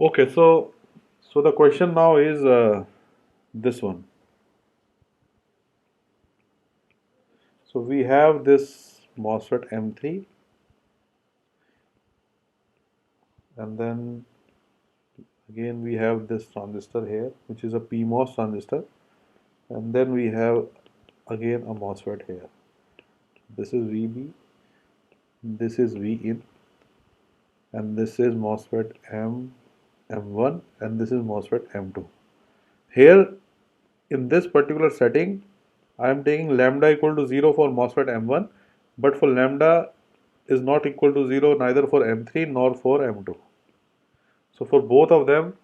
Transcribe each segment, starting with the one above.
Okay, so the question now is this one. So we have this MOSFET M3, and then again we have this transistor here, which is a PMOS transistor, and then we have again a MOSFET here. This is VB, this is V in, and this is MOSFET M1, and this is MOSFET M2. Here in this particular setting, I am taking lambda equal to 0 for MOSFET M1, but for lambda is not equal to 0 neither for M3 nor for M2. So for both of them,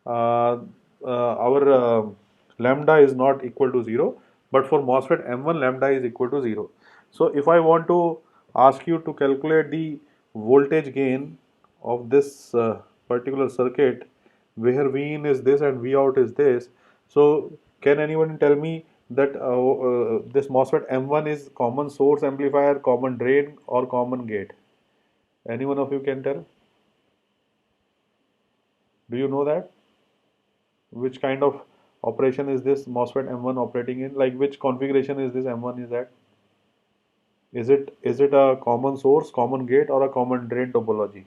uh, our lambda is not equal to 0, but for MOSFET M1 lambda is equal to 0. So if I want to ask you to calculate the voltage gain of this particular circuit, where V in is this and V out is this, so can anyone tell me that this MOSFET M1 is common source amplifier, common drain, or common gate? Any one of you can tell? Do you know that? Which kind of operation is this MOSFET M1 operating in? Like which configuration is this M1 is at? Is it a common source, common gate, or a common drain topology?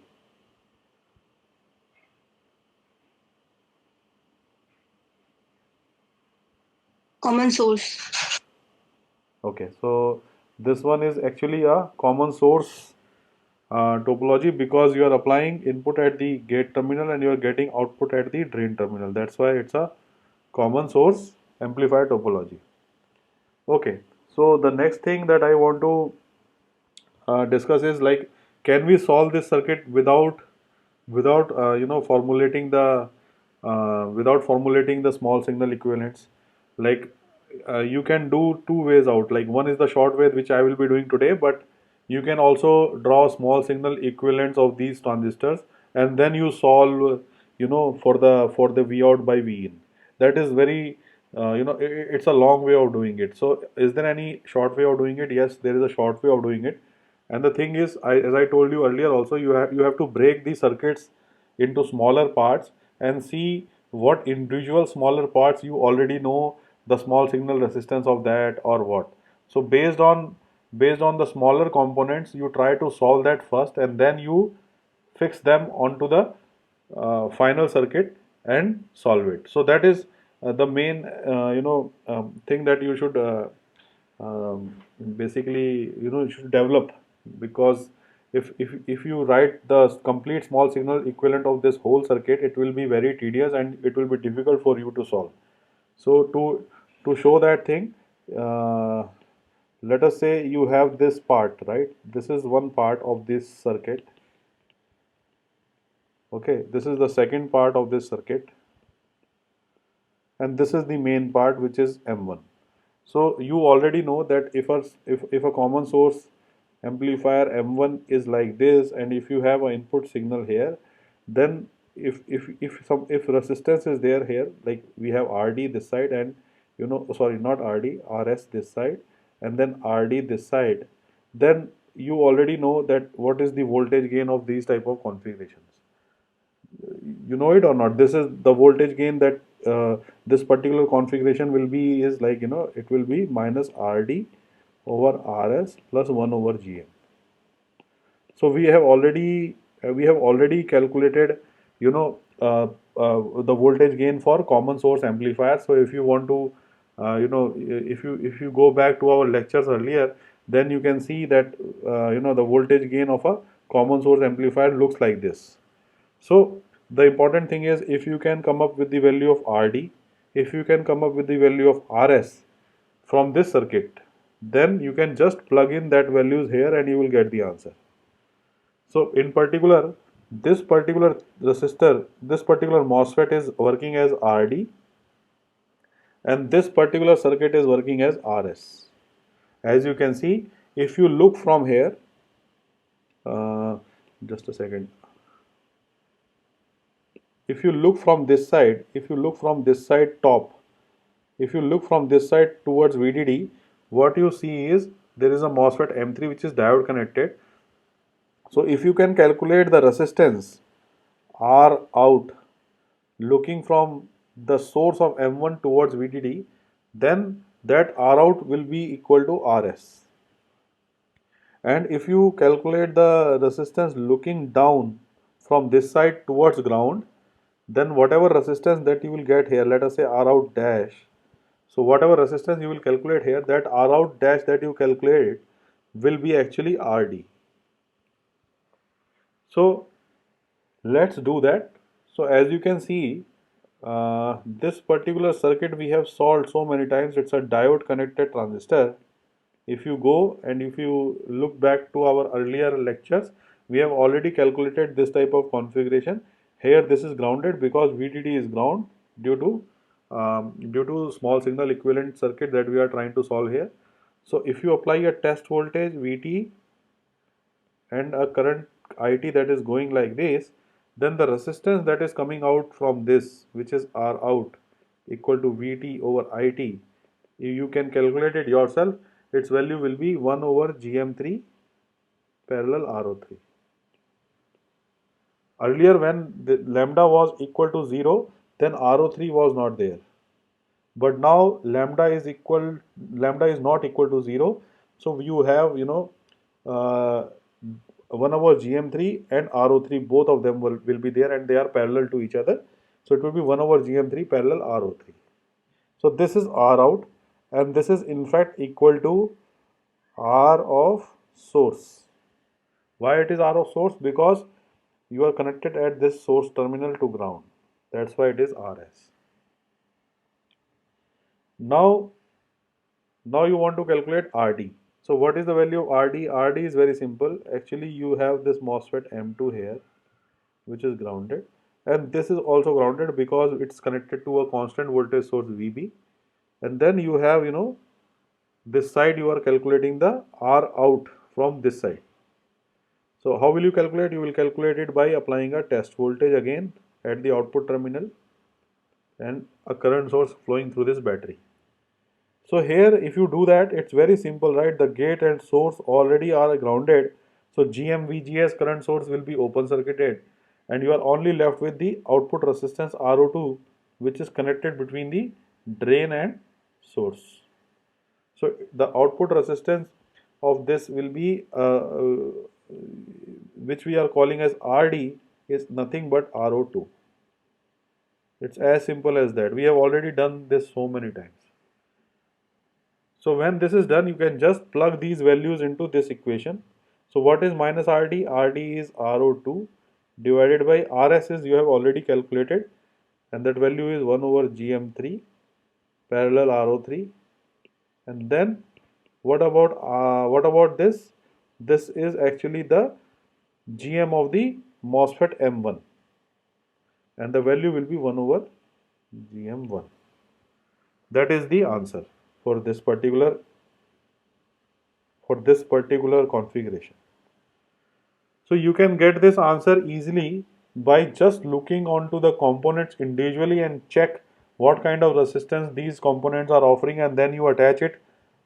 Common source. Okay, so this one is actually a common source topology because you are applying input at the gate terminal and you are getting output at the drain terminal. That's why it's a common source amplifier topology. Okay, so the next thing that I want to discuss is like, can we solve this circuit without formulating the without formulating the small signal equivalents? Like you can do two ways out. Like one is the short way, which I will be doing today, but you can also draw small signal equivalents of these transistors, and then you solve for the V out by V in. That is very it's a long way of doing it. So is there any short way of doing it? Yes, there is a short way of doing it. And the thing is, as I told you earlier, also you have to break the circuits into smaller parts and see what individual smaller parts you already know the small signal resistance of that or what. So based on the smaller components, you try to solve that first, and then you fix them onto the final circuit and solve it. So that is the main thing that you should basically you should develop, because if you write the complete small signal equivalent of this whole circuit, it will be very tedious and it will be difficult for you to solve. So to show that thing, uh, let us say you have this part, right? This is one part of this circuit. Okay, this is the second part of this circuit, and this is the main part, which is M1. So you already know that if a common source amplifier M1 is like this, and if you have an input signal here, then if resistance is there here, like we have RD this side, and sorry, not RD, RS this side, and then RD this side, then you already know that what is the voltage gain of these type of configurations. You know it or not? This is the voltage gain that this particular configuration will be, is like, it will be minus RD over RS plus 1 over GM. So we have already calculated, the voltage gain for common source amplifier. So if you want to, if you go back to our lectures earlier, then you can see that the voltage gain of a common source amplifier looks like this. So the important thing is, if you can come up with the value of RD, if you can come up with the value of RS from this circuit, then you can just plug in that values here and you will get the answer. So in particular, this particular resistor, this particular MOSFET is working as RD, and this particular circuit is working as RS. As you can see, if you look from here, uh, just a second. If you look from this side, if you look from this side top, if you look from this side towards VDD, what you see is there is a MOSFET M3 which is diode connected. So if you can calculate the resistance R out looking from the source of M1 towards VDD, then that R out will be equal to RS. And if you calculate the resistance looking down from this side towards ground, then whatever resistance that you will get here, let us say R out dash. So whatever resistance you will calculate here, that R out dash that you calculate will be actually RD. So let's do that. So as you can see, this particular circuit we have solved so many times. It's a diode connected transistor. If you go and if you look back to our earlier lectures, we have already calculated this type of configuration. Here this is grounded because VDD is ground due to small signal equivalent circuit that we are trying to solve here. So if you apply a test voltage VT and a current IT that is going like this, then the resistance that is coming out from this, which is R out, equal to VT over IT, you can calculate it yourself. Its value will be 1 over GM3 parallel RO3. Earlier when the lambda was equal to 0, then RO3 was not there. But now lambda is not equal to 0. So you have, uh, 1 over GM3 and RO3, both of them will be there and they are parallel to each other. So it will be 1 over GM3 parallel RO3. So this is R out and this is in fact equal to R of source. Why it is R of source? Because you are connected at this source terminal to ground. That's why it is RS. Now, now you want to calculate RD. So what is the value of RD? RD is very simple. Actually, you have this MOSFET M2 here, which is grounded. And this is also grounded because it's connected to a constant voltage source VB. And then you have, this side you are calculating the R out from this side. So how will you calculate? You will calculate it by applying a test voltage again at the output terminal and a current source flowing through this battery. So here if you do that, it's very simple, right? The gate and source already are grounded. So GMVGS current source will be open circuited and you are only left with the output resistance RO2, which is connected between the drain and source. So the output resistance of this will be which we are calling as RD is nothing but RO2. It's as simple as that. We have already done this so many times. So when this is done, you can just plug these values into this equation. So what is minus RD? RD is RO2 divided by RS is you have already calculated and that value is 1 over GM3 parallel RO3. And then what about this? This is actually the GM of the MOSFET M1 and the value will be 1 over GM1. That is the answer for this particular configuration. So you can get this answer easily by just looking onto the components individually and check what kind of resistance these components are offering and then you attach it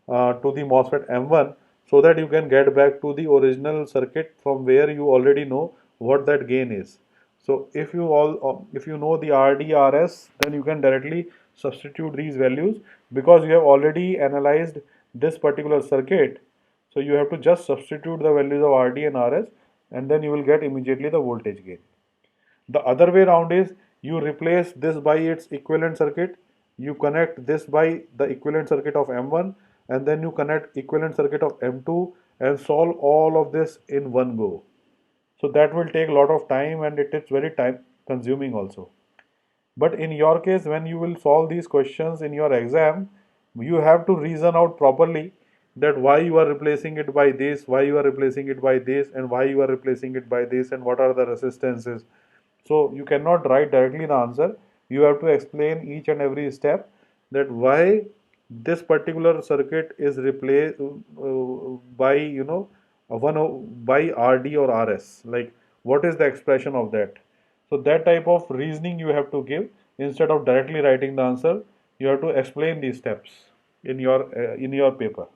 to the MOSFET M1 so that you can get back to the original circuit from where you already know what that gain is. So if you know the RD RS, then you can directly substitute these values because you have already analyzed this particular circuit. So you have to just substitute the values of RD and RS and then you will get immediately the voltage gain. The other way around is you replace this by its equivalent circuit, you connect this by the equivalent circuit of M1 and then you connect equivalent circuit of M2 and solve all of this in one go. So that will take a lot of time and it is very time consuming also. But in your case, when you will solve these questions in your exam, you have to reason out properly that why you are replacing it by this, why you are replacing it by this, and why you are replacing it by this, and what are the resistances. So you cannot write directly the answer. You have to explain each and every step that why this particular circuit is replaced by by RD or RS. Like what is the expression of that? So that type of reasoning you have to give instead of directly writing the answer. You have to explain these steps in your paper.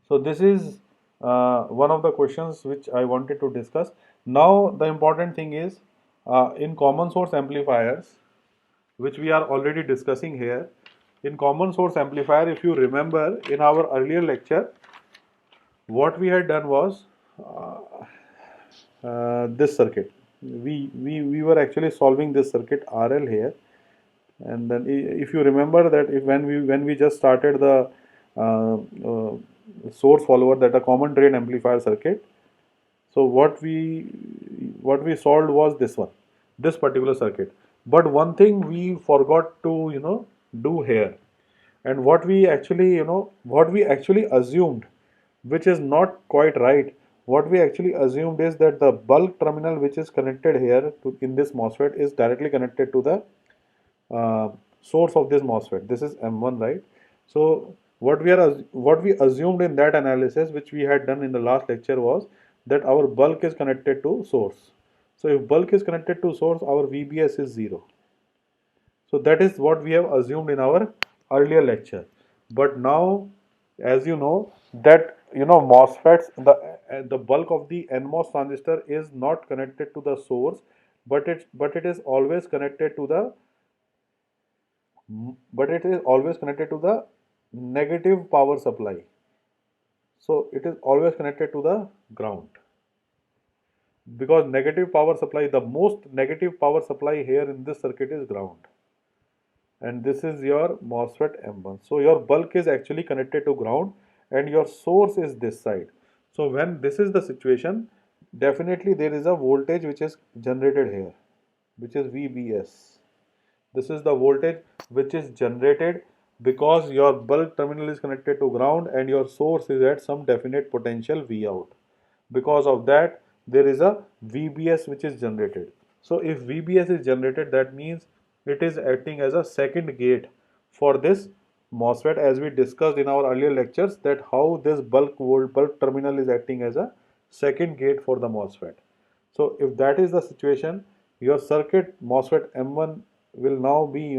So this is one of the questions which I wanted to discuss. Now the important thing is In common source amplifiers, which we are already discussing here, in common source amplifier, if you remember in our earlier lecture, what we had done was this circuit. We were actually solving this circuit RL here, and then if you remember that if when we just started the uh, uh, source follower, that a common drain amplifier circuit. So what we solved was this one, this particular circuit. But one thing we forgot to do here, and what we actually assumed, which is not quite right. What we actually assumed is that the bulk terminal which is connected here to in this MOSFET is directly connected to the source of this MOSFET. This is M1, right? So what we assumed in that analysis, which we had done in the last lecture, was that our bulk is connected to source. So if bulk is connected to source, our VBS is 0. So that is what we have assumed in our earlier lecture. But now, as you know, that MOSFETs, the bulk of the NMOS transistor is not connected to the source, but it is always connected to the negative power supply. So it is always connected to the ground, because negative power supply, the most negative power supply here in this circuit is ground, and this is your MOSFET M1. So your bulk is actually connected to ground and your source is this side. So when this is the situation, definitely there is a voltage which is generated here, which is VBS. This is the voltage which is generated because your bulk terminal is connected to ground and your source is at some definite potential V out. Because of that, there is a VBS which is generated. So if VBS is generated, that means it is acting as a second gate for this MOSFET, as we discussed in our earlier lectures, that how this bulk terminal is acting as a second gate for the MOSFET. So if that is the situation, your circuit MOSFET M1 will now be,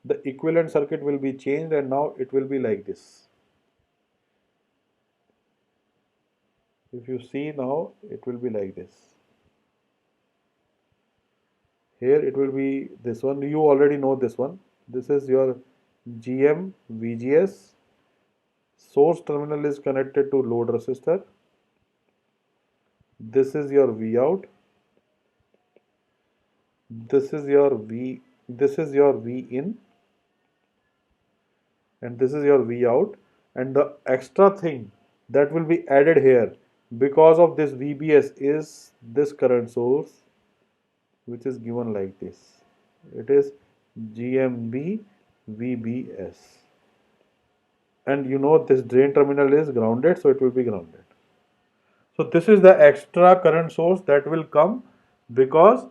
the equivalent circuit will be changed, and now it will be like this. If you see now, it will be like this. Here it will be this one. You already know this one. This is your GM VGS. Source terminal is connected to load resistor. This is your V out. This is your V. This is your V in, and this is your V out. And the extra thing that will be added here because of this VBS is this current source, which is given like this. It is GMB VBS. And this drain terminal is grounded, so it will be grounded. So this is the extra current source that will come because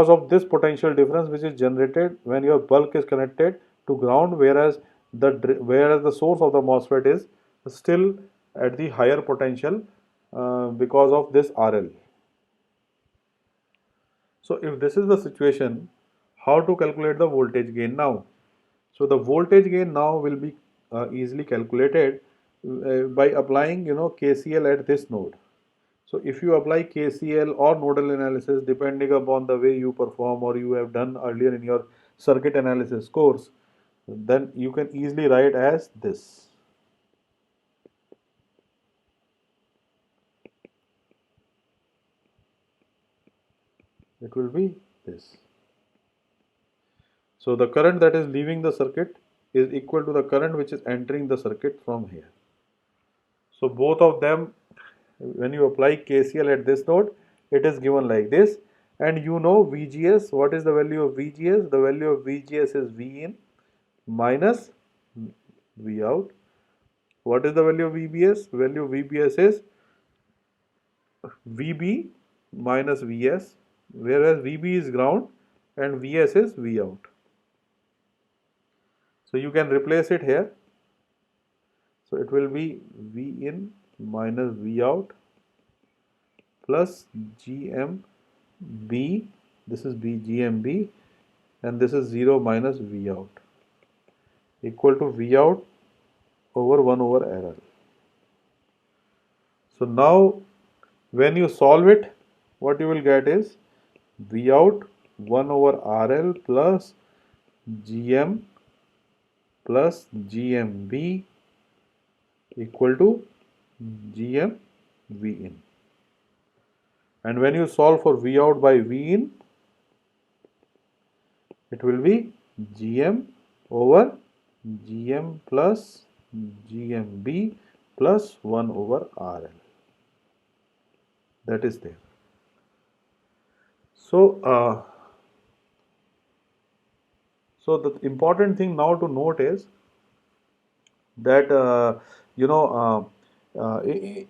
of this potential difference which is generated when your bulk is connected to ground, whereas the source of the MOSFET is still at the higher potential because of this RL. So if this is the situation, how to calculate the voltage gain now? So the voltage gain now will be easily calculated by applying KCL at this node. So if you apply KCL or nodal analysis, depending upon the way you perform or you have done earlier in your circuit analysis course, then you can easily write as this. It will be this. So the current that is leaving the circuit is equal to the current which is entering the circuit from here. So both of them, when you apply KCL at this node, it is given like this. And VGS, what is the value of VGS? The value of VGS is V in minus V out. What is the value of VBS? Value of VBS is VB minus VS, whereas VB is ground and VS is V out. So you can replace it here. So it will be V in minus V out plus GMB. This is GMB, and this is 0 minus V out, equal to V out over 1 over RL. So now when you solve it, what you will get is V out 1 over RL plus GM plus GMB equal to GM V in. And when you solve for V out by V in, it will be GM over GM plus GMB plus 1 over RL. That is there. So the important thing now to note is that you know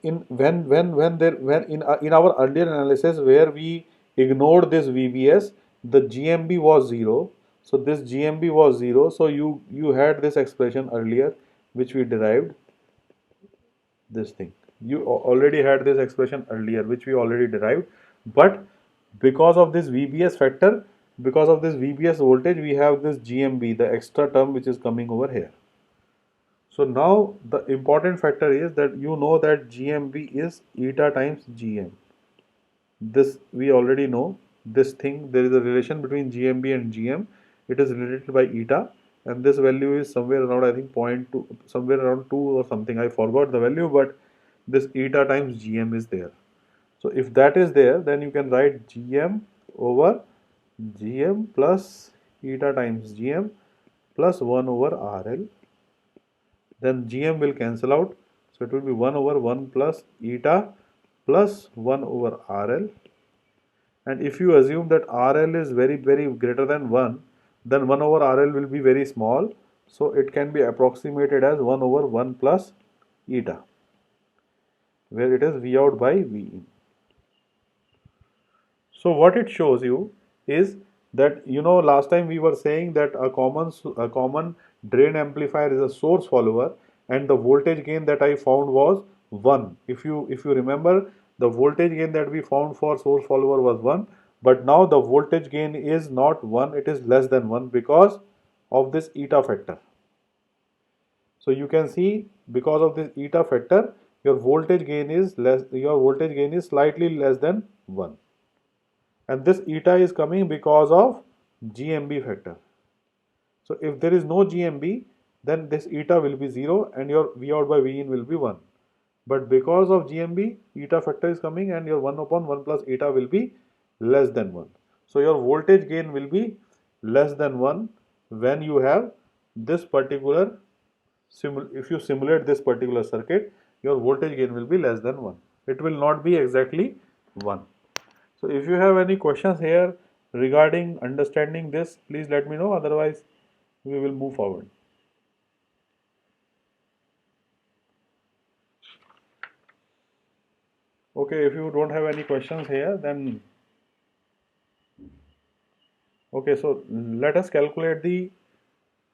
in when in our earlier analysis where we ignored this VBS, the GMB was 0. So this GMB was 0. So you had this expression earlier which we derived this thing. You already had this expression earlier which we already derived, but because of this VBS factor, because of this VBS voltage, we have this GMB, the extra term which is coming over here. So now the important factor is that you know that GMB is eta times GM. This we already know this thing. There is a relation between GMB and GM. It is related by eta, and this value is somewhere around, I think, 0.2, somewhere around 2 or something. I forgot the value, but this eta times GM is there. So if that is there, then you can write GM over GM plus eta times GM plus 1 over RL. Then GM will cancel out. So it will be 1 over 1 plus eta plus 1 over RL. And if you assume that RL is very greater than 1, then 1 over RL will be very small. So it can be approximated as 1 over 1 plus eta, where it is V out by V in. So what it shows you is that, you know, last time we were saying that a common drain amplifier is a source follower, and the voltage gain that I found was 1. If you remember, the voltage gain that we found for source follower was 1, but now the voltage gain is not 1, it is less than 1 because of this eta factor. So you can see, because of this eta factor, your voltage gain is slightly less than 1. And this eta is coming because of GMB factor. So if there is no GMB, then this eta will be 0 and your V out by V in will be 1. But because of GMB, eta factor is coming and your 1 upon 1 plus eta will be less than 1. So your voltage gain will be less than 1 when you have this particular, if you simulate this particular circuit, your voltage gain will be less than 1. It will not be exactly 1. So if you have any questions here regarding understanding this, please let me know. Otherwise, we will move forward. Okay, if you don't have any questions here, then okay, so let us calculate the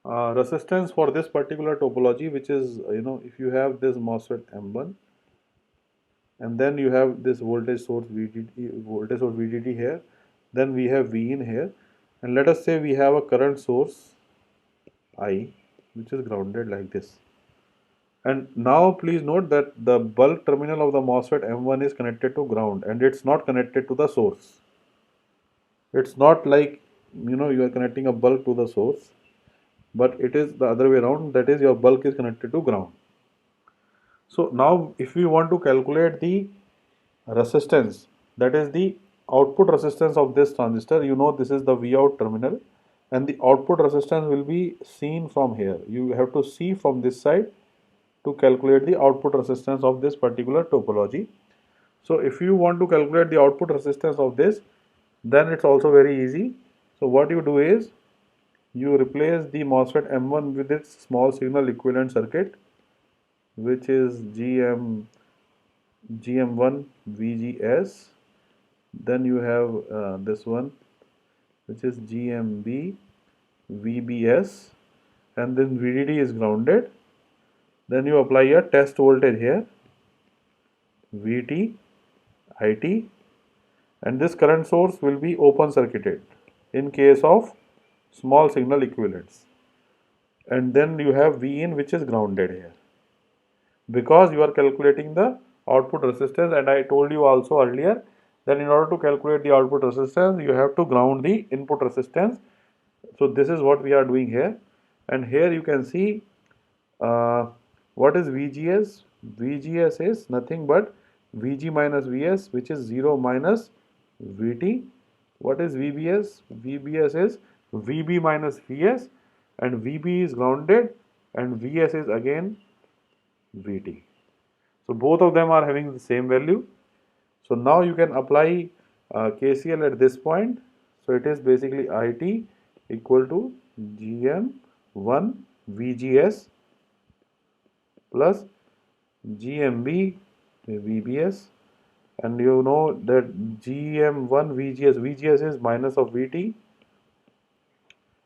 resistance for this particular topology, which is, if you have this MOSFET M1 and then you have this voltage source VDD here, then we have V in here, and let us say we have a current source I which is grounded like this. And now please note that the bulk terminal of the MOSFET M1 is connected to ground and it's not connected to the source. It's not like, you are connecting a bulk to the source, but it is the other way around, that is your bulk is connected to ground. So now if we want to calculate the resistance, that is the output resistance of this transistor, this is the V out terminal and the output resistance will be seen from here. You have to see from this side to calculate the output resistance of this particular topology. So if you want to calculate the output resistance of this, then it's also very easy. So what you do is you replace the MOSFET M1 with its small signal equivalent circuit, which is GM1 VGS. Then you have this one, which is GMB VBS, and then VDD is grounded. Then you apply a test voltage here, VT, IT, and this current source will be open circuited in case of small signal equivalents. And then you have V in, which is grounded here, because you are calculating the output resistance. And I told you also earlier then in order to calculate the output resistance, you have to ground the input resistance. So this is what we are doing here, and here you can see what is VGS. VGS is nothing but VG minus VS, which is 0 minus VT. What is VBS? VBS is VB minus VS, and VB is grounded, and VS is again VT. So both of them are having the same value. So now you can apply KCL at this point. So it is basically IT equal to GM1 VGS plus GMB VBS, and you know that GM1 VGS is minus of VT,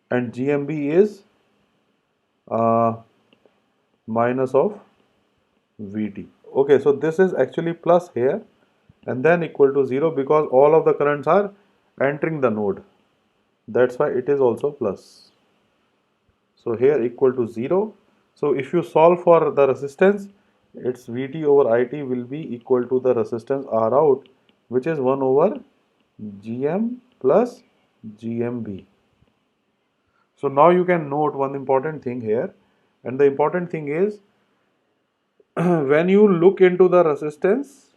and GMB is uh, minus of VT. Okay, so this is actually plus here, and then equal to 0 because all of the currents are entering the node. That's why it is also plus. So here equal to 0. So if you solve for the resistance, its Vt over It will be equal to the resistance R out, which is 1 over Gm plus Gmb. So now you can note one important thing here, and the important thing is when you look into the resistance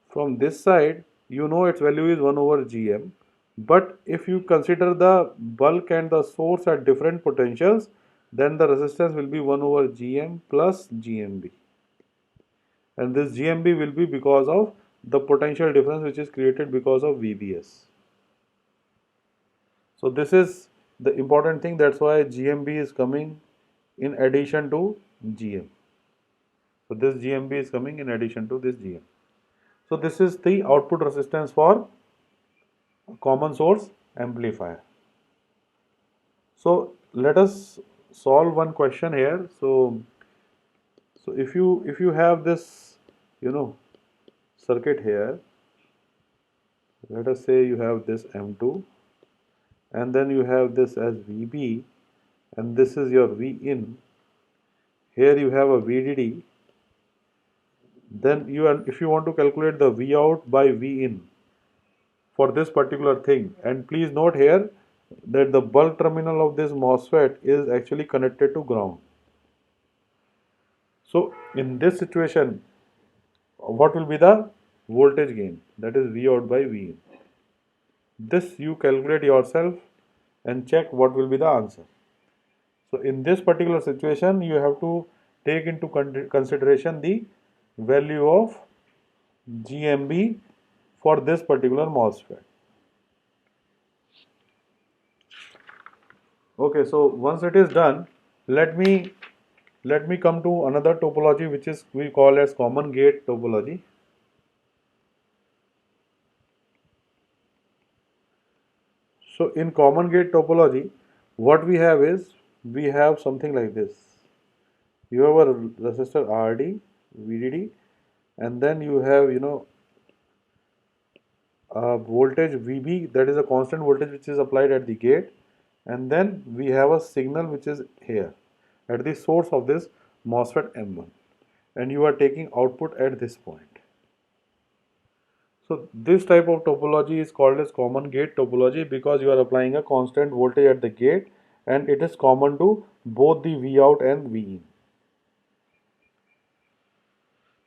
from this side, you know its value is 1 over Gm. But if you consider the bulk and the source at different potentials, then the resistance will be 1 over Gm plus Gmb. And this Gmb will be because of the potential difference which is created because of VBS. So this is the important thing. That's why GMB is coming in addition to GM. So this GMB is coming in addition to this GM. So this is the output resistance for common source amplifier. So let us solve one question here. So if you have this, you know, circuit here, let us say you have this M2, and then you have this as VB, and this is your V in. Here you have a VDD. Then if you want to calculate the V out by V in for this particular thing, and please note here that the bulk terminal of this MOSFET is actually connected to ground. So in this situation, what will be the voltage gain? That is V out by V in. This you calculate yourself and check what will be the answer. So in this particular situation, you have to take into consideration the value of GMB for this particular MOSFET. Okay, so once it is done, let me come to another topology which is we call as common gate topology. So in common gate topology, what we have is we have something like this. You have a resistor RD, VDD, and then you have a voltage VB, that is a constant voltage which is applied at the gate, and then we have a signal which is here at the source of this MOSFET M1, and you are taking output at this point. So this type of topology is called as common gate topology because you are applying a constant voltage at the gate, and it is common to both the V out and V in.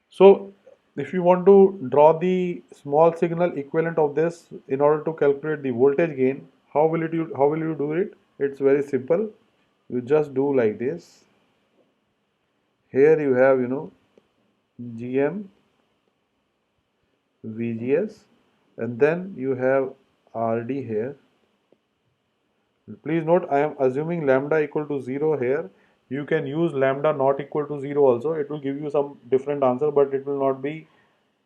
So if you want to draw the small signal equivalent of this in order to calculate the voltage gain, how will you do it? It's very simple. You just do like this. Here you have GM VGS, and then you have RD here. Please note I am assuming lambda equal to 0 here. You can use lambda not equal to 0 also. It will give you some different answer, but it will not be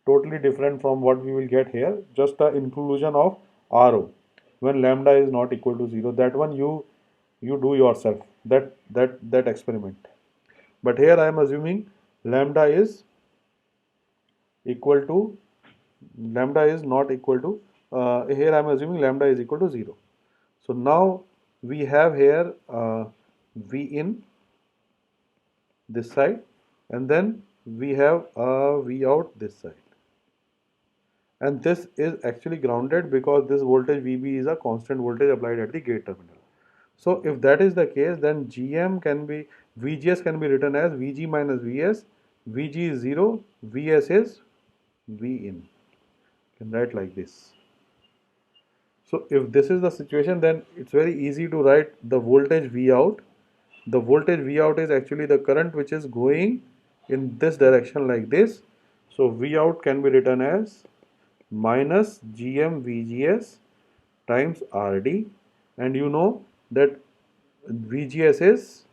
totally different from what we will get here. Just the inclusion of RO when lambda is not equal to 0. That one you do yourself. That experiment. But here I am assuming lambda is equal to lambda is not equal to here I am assuming lambda is equal to 0. So now we have here V in this side, and then we have V out this side. and this is actually grounded because this voltage VB is a constant voltage applied at the gate terminal. So if that is the case, then GM can be, VGS can be written as VG minus VS. VG is 0, VS is V in. You can write like this. So if this is the situation, then it's very easy to write the voltage V out. The voltage V out is actually the current which is going in this direction like this. So V out can be written as minus GM VGS times RD, and you know that VGS is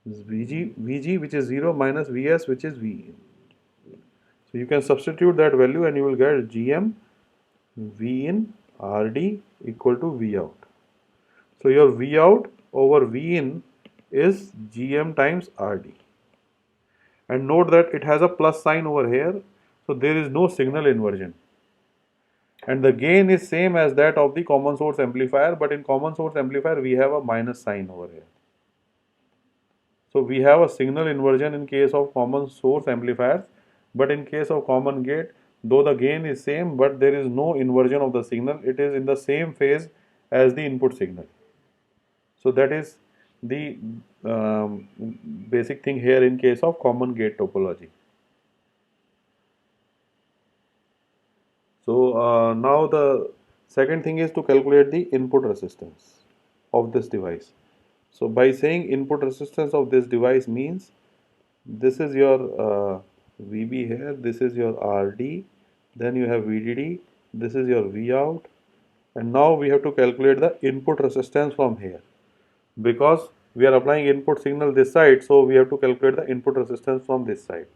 VG which is 0 minus VS which is V. So you can substitute that value and you will get GM V in RD equal to V out. So your V out over V in is GM times RD. And note that it has a plus sign over here, so there is no signal inversion. And the gain is same as that of the common source amplifier, but in common source amplifier we have a minus sign over here. So we have a signal inversion in case of common source amplifiers, but in case of common gate, though the gain is same, but there is no inversion of the signal. It is in the same phase as the input signal. So that is the basic thing here in case of common gate topology. So now the second thing is to calculate the input resistance of this device. So by saying input resistance of this device means this is your VB here, this is your RD, then you have VDD, this is your V out, and now we have to calculate the input resistance from here. Because we are applying input signal this side, so we have to calculate the input resistance from this side.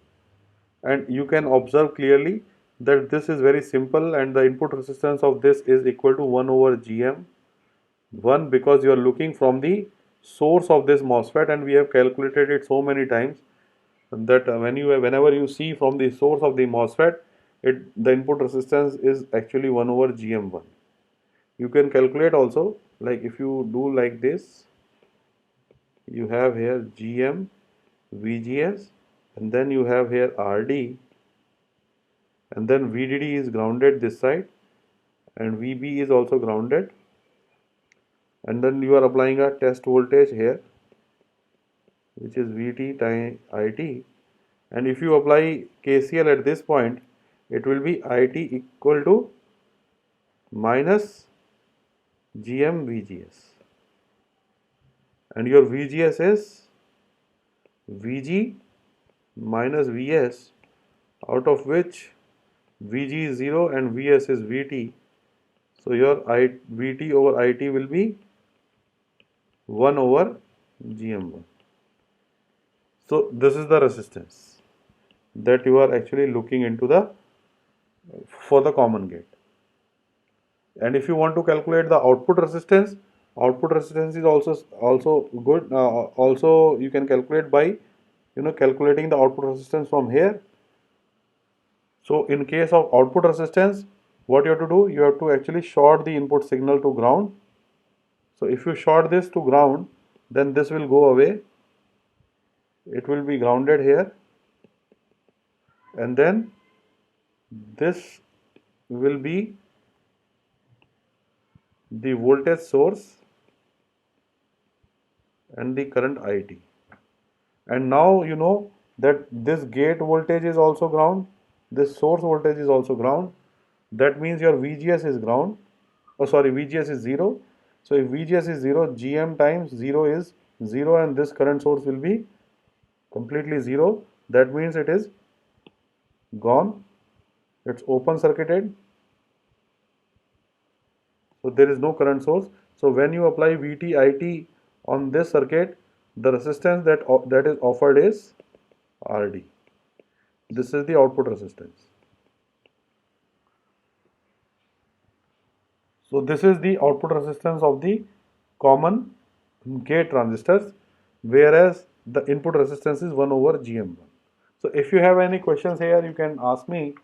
And you can observe clearly that this is very simple, and the input resistance of this is equal to 1 over GM 1, because you are looking from the source of this MOSFET, and we have calculated it so many times that whenever you see from the source of the MOSFET, the input resistance is actually 1 over GM1. You can calculate also, like if you do like this, you have here GM VGS, and then you have here RD, and then VDD is grounded this side, and VB is also grounded, and then you are applying a test voltage here, which is VT times IT, and if you apply KCL at this point, it will be IT equal to minus GM VGS, and your VGS is VG minus VS, out of which VG is 0 and VS is VT. So your VT over IT will be 1 over GM1. So this is the resistance that you are actually looking into for the common gate. And if you want to calculate the output resistance is also good. Also you can calculate by calculating the output resistance from here. So in case of output resistance, what you have to do, you have to actually short the input signal to ground. So if you short this to ground, then this will go away. It will be grounded here, and then this will be the voltage source and the current IT. And now you know that this gate voltage is also ground, this source voltage is also ground. That means your VGS is ground. Oh, sorry, VGS is 0. So if VGS is 0, GM times 0 is 0, and this current source will be completely 0. That means it is gone. It's open circuited. So there is no current source. So when you apply VT IT on this circuit, the resistance that is offered is RD. This is the output resistance. So this is the output resistance of the common gate transistors, whereas the input resistance is 1 over GM1. So if you have any questions here, you can ask me.